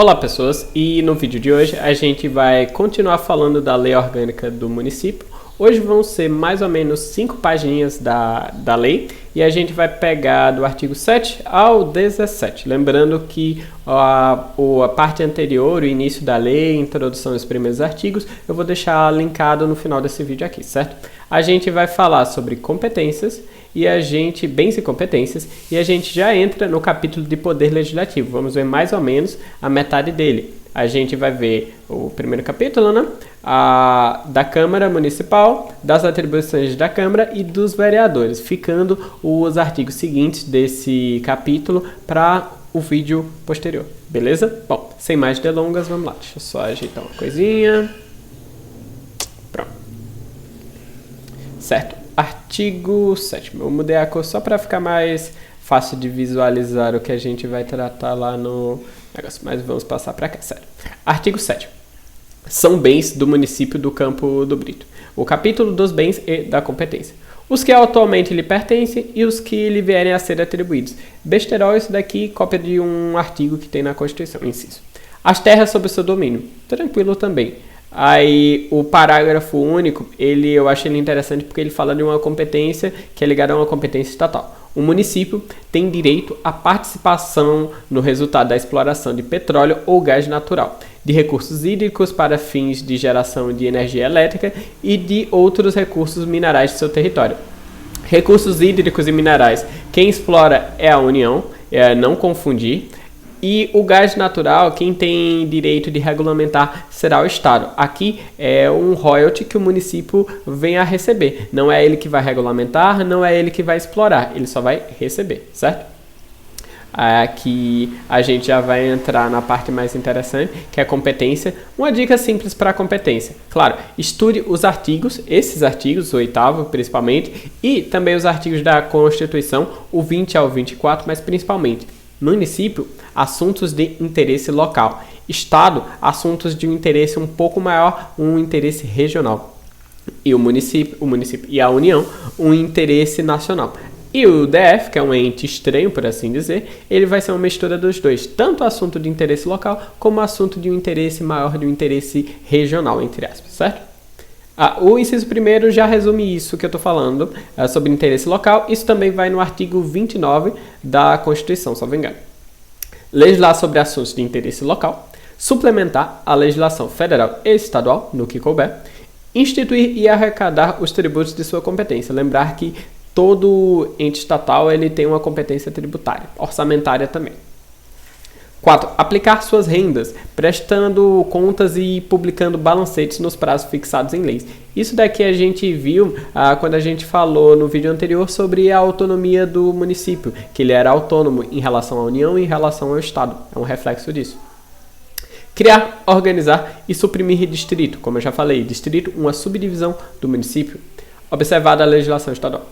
Olá pessoas, e no vídeo de hoje a gente vai continuar falando da lei orgânica do município. Hoje vão ser mais ou menos 5 páginas da lei e a gente vai pegar do artigo 7 ao 17. Lembrando que a parte anterior, o início da lei, introdução aos primeiros artigos, eu vou deixar linkado no final desse vídeo aqui, certo? A gente vai falar sobre competências bens e competências, e a gente já entra no capítulo de poder legislativo. Vamos ver mais ou menos a metade dele. A gente vai ver o primeiro capítulo, né? Da Câmara Municipal, das atribuições da Câmara e dos vereadores, ficando os artigos seguintes desse capítulo para o vídeo posterior, beleza? Bom, sem mais delongas, vamos lá. Deixa eu só ajeitar uma coisinha. Pronto. Certo. Artigo 7. Eu mudei a cor só para ficar mais fácil de visualizar o que a gente vai tratar lá no negócio, mas vamos passar para cá, sério. Artigo 7. São bens do município do Campo do Brito. O capítulo dos bens e da competência. Os que atualmente lhe pertencem e os que lhe vierem a ser atribuídos. Besterol, isso daqui, cópia de um artigo que tem na Constituição, inciso. As terras sob o seu domínio. Tranquilo também. Aí o parágrafo único, eu acho ele interessante porque ele fala de uma competência que é ligada a uma competência estatal. O município tem direito à participação no resultado da exploração de petróleo ou gás natural, de recursos hídricos para fins de geração de energia elétrica e de outros recursos minerais de seu território. Recursos hídricos e minerais, quem explora é a União, não confundir. E o gás natural, quem tem direito de regulamentar será o Estado. Aqui é um royalty que o município vem a receber. Não é ele que vai regulamentar, não é ele que vai explorar, ele só vai receber, certo? Aqui a gente já vai entrar na parte mais interessante, que é a competência. Uma dica simples para a competência. Claro, estude os artigos, esses artigos, o 8º principalmente, e também os artigos da Constituição, o 20 ao 24, mas principalmente. Município, assuntos de interesse local. Estado, assuntos de um interesse um pouco maior, um interesse regional. E o município e a União, um interesse nacional. E o DF, que é um ente estranho, por assim dizer, ele vai ser uma mistura dos dois. Tanto assunto de interesse local, como assunto de um interesse maior, de um interesse regional, entre aspas, certo? O inciso 1º já resume isso que eu estou falando sobre interesse local. Isso também vai no artigo 29 da Constituição, se não me engano. Legislar sobre assuntos de interesse local. Suplementar a legislação federal e estadual, no que couber. Instituir e arrecadar os tributos de sua competência. Lembrar que todo ente estatal ele tem uma competência tributária, orçamentária também. 4. Aplicar suas rendas, prestando contas e publicando balancetes nos prazos fixados em leis. Isso daqui a gente viu quando a gente falou no vídeo anterior sobre a autonomia do município, que ele era autônomo em relação à União e em relação ao Estado. É um reflexo disso. Criar, organizar e suprimir distrito. Como eu já falei, distrito, uma subdivisão do município, observada a legislação estadual.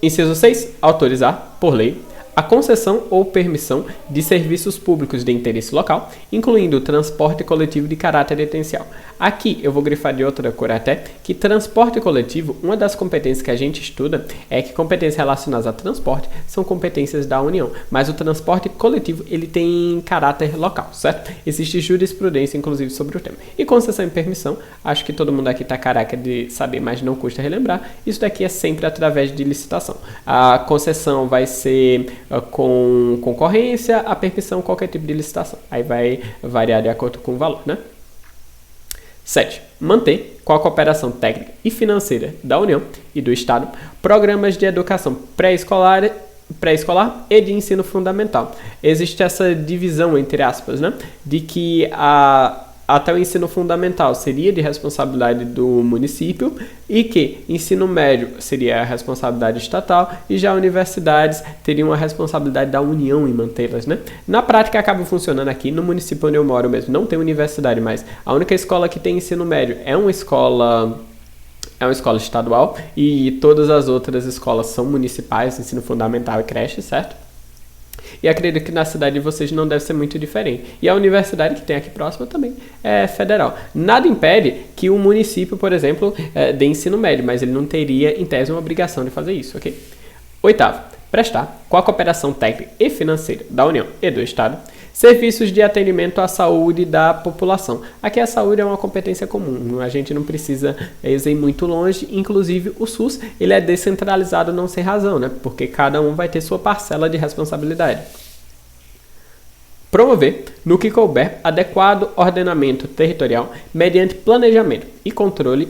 Inciso 6. Autorizar, por lei, a concessão ou permissão de serviços públicos de interesse local, incluindo o transporte coletivo de caráter essencial. Aqui eu vou grifar de outra cor até, que transporte coletivo, uma das competências que a gente estuda é que competências relacionadas a transporte são competências da União, mas o transporte coletivo ele tem caráter local, certo? Existe jurisprudência, inclusive, sobre o tema. E concessão e permissão, acho que todo mundo aqui está careca de saber, mas não custa relembrar, isso daqui é sempre através de licitação. A concessão vai ser com concorrência, a permissão, qualquer tipo de licitação. Aí vai variar de acordo com o valor, né? 7. Manter, com a cooperação técnica e financeira da União e do Estado, programas de educação pré-escolar e de ensino fundamental. Existe essa divisão, entre aspas, né? De que até o ensino fundamental seria de responsabilidade do município e que ensino médio seria a responsabilidade estatal e já universidades teriam a responsabilidade da União em mantê-las, né? Na prática acaba funcionando aqui no município onde eu moro mesmo, não tem universidade mais. A única escola que tem ensino médio é uma escola estadual e todas as outras escolas são municipais, ensino fundamental e creche, certo? E acredito que na cidade de vocês não deve ser muito diferente. E a universidade que tem aqui próxima também é federal. Nada impede que o município, por exemplo, dê ensino médio, mas ele não teria, em tese, uma obrigação de fazer isso, ok? 8º. prestar, com a cooperação técnica e financeira da União e do Estado, serviços de atendimento à saúde da população. Aqui a saúde é uma competência comum, a gente não precisa ir muito longe, inclusive o SUS ele é descentralizado não sem razão, né? Porque cada um vai ter sua parcela de responsabilidade. Promover, no que couber, adequado ordenamento territorial mediante planejamento e controle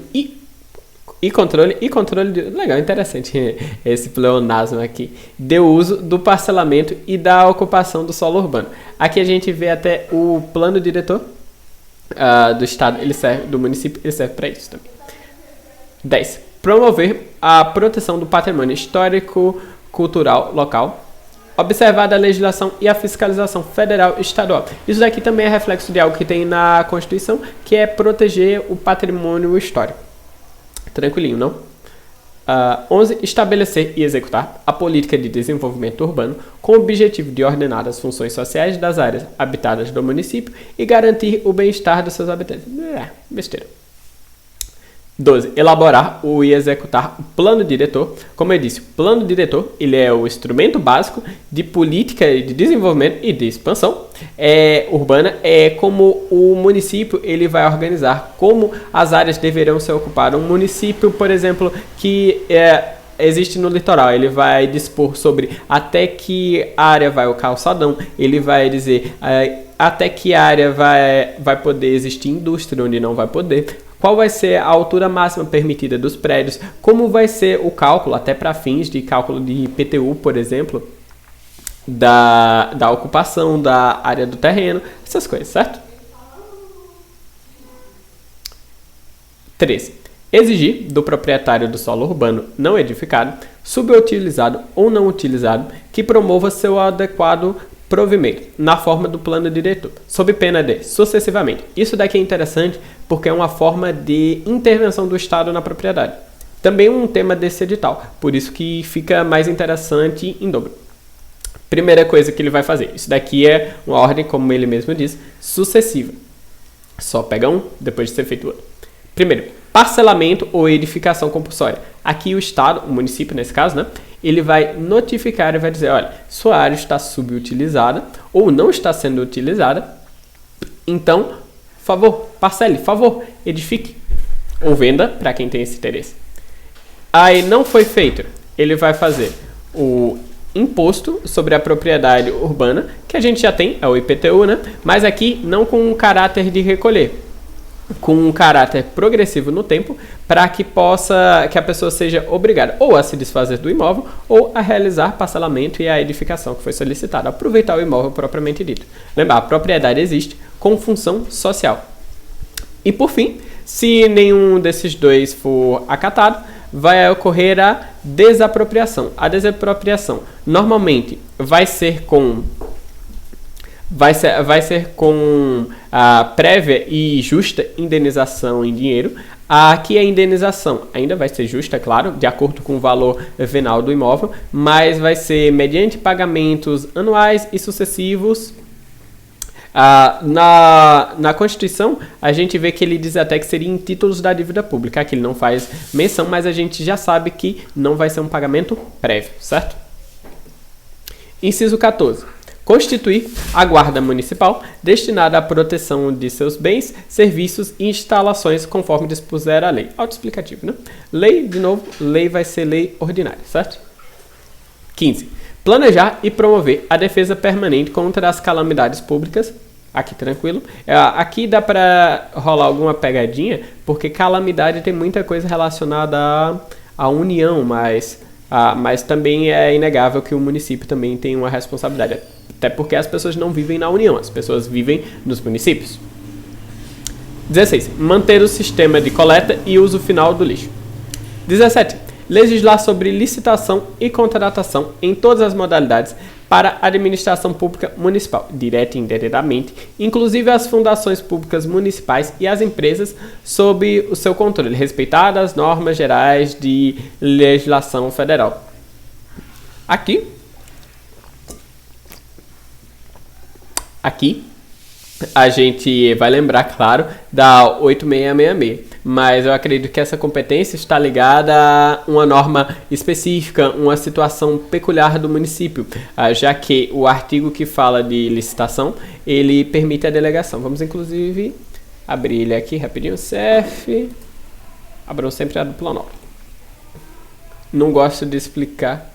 legal, interessante esse pleonasmo aqui, de uso do parcelamento e da ocupação do solo urbano. Aqui a gente vê até o plano diretor do estado, do município, ele serve para isso também. 10. Promover a proteção do patrimônio histórico cultural local, observada a legislação e a fiscalização federal e estadual. Isso daqui também é reflexo de algo que tem na Constituição, que é proteger o patrimônio histórico. Tranquilinho, não? 11. Estabelecer e executar a política de desenvolvimento urbano com o objetivo de ordenar as funções sociais das áreas habitadas do município e garantir o bem-estar dos seus habitantes. Besteira. 12. Elaborar e executar o plano diretor. Como eu disse, o plano diretor ele é o instrumento básico de política de desenvolvimento e de expansão urbana. É como o município ele vai organizar como as áreas deverão ser ocupadas. Um município, por exemplo, que existe no litoral, ele vai dispor sobre até que área vai o calçadão, ele vai dizer até que área vai poder existir indústria, onde não vai poder. Qual vai ser a altura máxima permitida dos prédios? Como vai ser o cálculo, até para fins de cálculo de IPTU, por exemplo, da ocupação, da área do terreno, essas coisas, certo? 13. Exigir do proprietário do solo urbano não edificado, subutilizado ou não utilizado, que promova seu adequado provimento na forma do plano diretor, sob pena de, sucessivamente. Isso daqui é interessante porque é uma forma de intervenção do Estado na propriedade. Também um tema desse edital, por isso que fica mais interessante em dobro. Primeira coisa que ele vai fazer, isso daqui é uma ordem, como ele mesmo diz, sucessiva. Só pega um, depois de ser feito outro. Primeiro, parcelamento ou edificação compulsória. Aqui o Estado, o município nesse caso, né? Ele vai notificar e vai dizer, olha, sua área está subutilizada ou não está sendo utilizada, então, favor, parcele, favor, edifique ou venda para quem tem esse interesse. Aí não foi feito, ele vai fazer o imposto sobre a propriedade urbana, que a gente já tem, é o IPTU, né? Mas aqui não com o caráter de recolher, com um caráter progressivo no tempo, para que a pessoa seja obrigada ou a se desfazer do imóvel ou a realizar parcelamento e a edificação que foi solicitada, aproveitar o imóvel propriamente dito. Lembrar, a propriedade existe com função social. E por fim, se nenhum desses dois for acatado, vai ocorrer a desapropriação. A desapropriação normalmente vai ser com a prévia e justa indenização em dinheiro. Aqui a indenização ainda vai ser justa, claro, de acordo com o valor venal do imóvel, mas vai ser mediante pagamentos anuais e sucessivos. Na Constituição, a gente vê que ele diz até que seria em títulos da dívida pública. Aqui ele não faz menção, mas a gente já sabe que não vai ser um pagamento prévio, certo? Inciso 14. Constituir a Guarda Municipal destinada à proteção de seus bens, serviços e instalações conforme dispuser a lei. Autoexplicativo, né? Lei, de novo, lei vai ser lei ordinária, certo? 15. Planejar e promover a defesa permanente contra as calamidades públicas. Aqui tranquilo. Aqui dá para rolar alguma pegadinha, porque calamidade tem muita coisa relacionada à união, mas também é inegável que o município também tem uma responsabilidade. Até porque as pessoas não vivem na União, as pessoas vivem nos municípios. 16. Manter o sistema de coleta e uso final do lixo. 17. Legislar sobre licitação e contratação em todas as modalidades para a administração pública municipal, direta e indiretamente, inclusive as fundações públicas municipais e as empresas sob o seu controle, respeitadas as normas gerais de legislação federal. Aqui a gente vai lembrar, claro, da 8666. mas eu acredito que essa competência está ligada a uma norma específica, uma situação peculiar do município, já que o artigo que fala de licitação, ele permite a delegação. Vamos, inclusive, abrir ele aqui rapidinho, CF, abram sempre a dupla norma. Não gosto de explicar,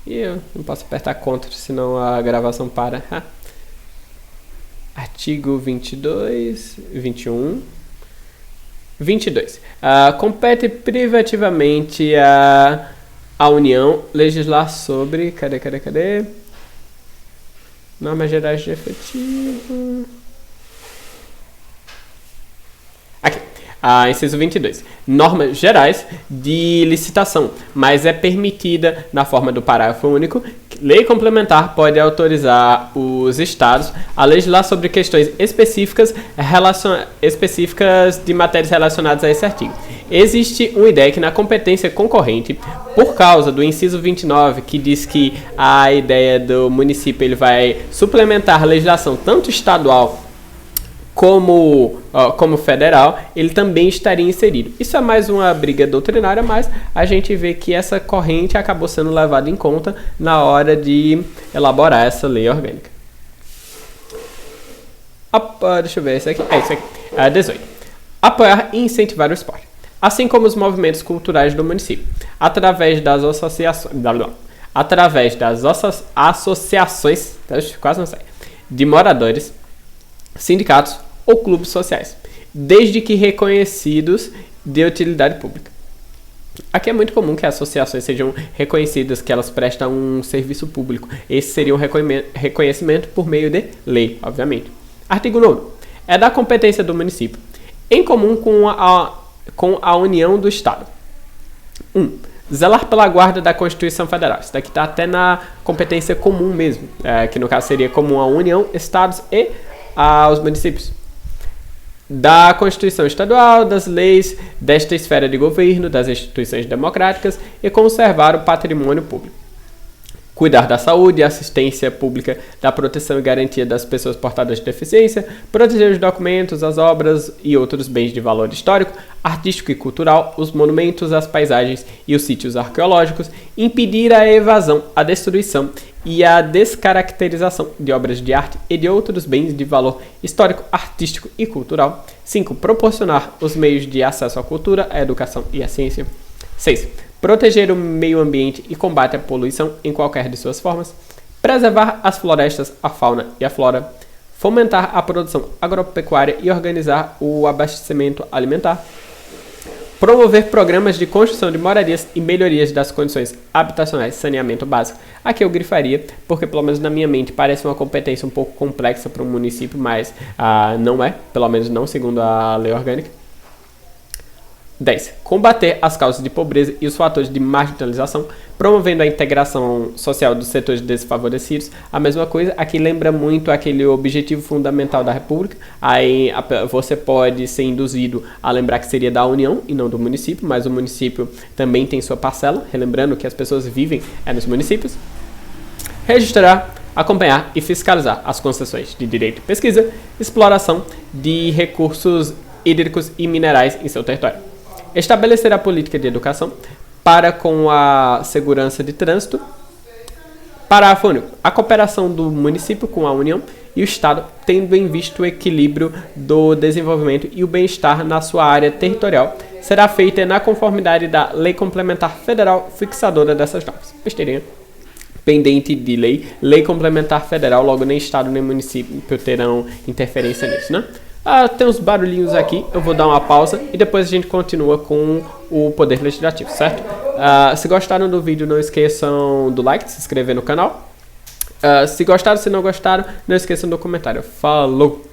e eu não posso apertar Ctrl, senão a gravação para. Artigo 22, 21, 22. Compete privativamente a União legislar sobre... Cadê? Normas gerais de efetivo... Aqui. Inciso 22. Normas gerais de licitação, mas é permitida, na forma do parágrafo único, lei complementar pode autorizar os estados a legislar sobre questões específicas de matérias relacionadas a esse artigo. Existe uma ideia que na competência concorrente, por causa do inciso 29, que diz que a ideia do município ele vai suplementar a legislação tanto estadual como federal, ele também estaria inserido. Isso é mais uma briga doutrinária, mas a gente vê que essa corrente acabou sendo levada em conta na hora de elaborar essa lei orgânica. Deixa eu ver, isso aqui. Isso aqui. 18. Apoiar e incentivar o esporte, assim como os movimentos culturais do município, através das associações quase não sai, de moradores, sindicatos ou clubes sociais, desde que reconhecidos de utilidade pública. Aqui é muito comum que as associações sejam reconhecidas, que elas prestam um serviço público. Esse seria um reconhecimento por meio de lei, obviamente. Artigo 9. É da competência do município, em comum com a União do Estado. 1. Zelar pela guarda da Constituição Federal. Isso daqui está até na competência comum mesmo, que no caso seria comum à União, Estados e aos municípios. Da Constituição Estadual, das leis desta esfera de governo, das instituições democráticas e conservar o patrimônio público. Cuidar da saúde e assistência pública, da proteção e garantia das pessoas portadoras de deficiência, proteger os documentos, as obras e outros bens de valor histórico, artístico e cultural, os monumentos, as paisagens e os sítios arqueológicos, impedir a evasão, a destruição e a descaracterização de obras de arte e de outros bens de valor histórico, artístico e cultural. 5. Proporcionar os meios de acesso à cultura, à educação e à ciência. 6. Proteger o meio ambiente e combate à poluição em qualquer de suas formas. Preservar as florestas, a fauna e a flora. Fomentar a produção agropecuária e organizar o abastecimento alimentar. Promover programas de construção de moradias e melhorias das condições habitacionais, saneamento básico. Aqui eu grifaria, porque pelo menos na minha mente parece uma competência um pouco complexa para um município, mas não é, pelo menos não segundo a lei orgânica. 10. Combater as causas de pobreza e os fatores de marginalização, promovendo a integração social dos setores desfavorecidos. A mesma coisa, aqui lembra muito aquele objetivo fundamental da República. Aí você pode ser induzido a lembrar que seria da União e não do município, mas o município também tem sua parcela, relembrando que as pessoas vivem nos municípios. Registrar, acompanhar e fiscalizar as concessões de direito de pesquisa, exploração de recursos hídricos e minerais em seu território. Estabelecer a política de educação para com a segurança de trânsito. Parágrafo único. A cooperação do município com a União e o Estado, tendo em vista o equilíbrio do desenvolvimento e o bem-estar na sua área territorial, será feita na conformidade da Lei Complementar Federal fixadora dessas normas. Besteirinha. Pendente de lei complementar federal, logo nem Estado nem município terão interferência nisso, né? Tem uns barulhinhos aqui, eu vou dar uma pausa e depois a gente continua com o Poder Legislativo, certo? Se gostaram do vídeo, não esqueçam do like, de se inscrever no canal. Se gostaram, se não gostaram, não esqueçam do comentário. Falou!